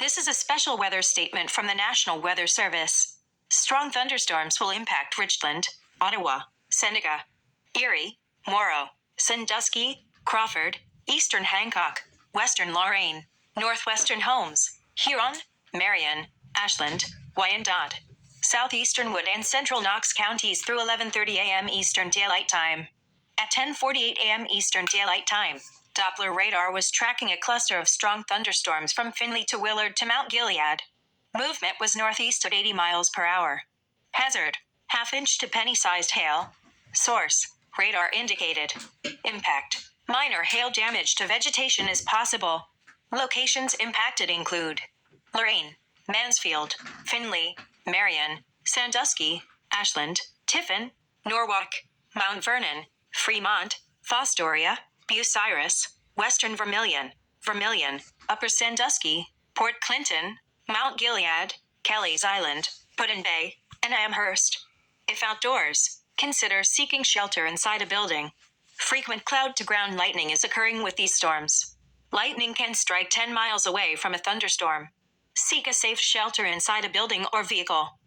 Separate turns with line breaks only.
This is a special weather statement from the National Weather Service. Strong thunderstorms will impact Richland, Ottawa, Seneca, Erie, Morrow, Sandusky, Crawford, Eastern Hancock, Western Lorraine, Northwestern Holmes, Huron, Marion, Ashland, Wyandotte, Southeastern Wood and Central Knox counties through 11:30 a.m. Eastern Daylight Time. At 10:48 a.m. Eastern Daylight Time, Doppler radar was tracking a cluster of strong thunderstorms from Findlay to Willard to Mount Gilead. Movement was northeast at 80 miles per hour. Hazard: half-inch to penny-sized hail. Source: radar indicated. Impact: minor hail damage to vegetation is possible. Locations impacted include Lorraine, Mansfield, Findlay, Marion, Sandusky, Ashland, Tiffin, Norwalk, Mount Vernon, Fremont, Fostoria, Bucyrus, Western Vermilion, Upper Sandusky, Port Clinton, Mount Gilead, Kelly's Island, Put-in-Bay, and Amherst. If outdoors, consider seeking shelter inside a building. Frequent cloud-to-ground lightning is occurring with these storms. Lightning can strike 10 miles away from a thunderstorm. Seek a safe shelter inside a building or vehicle.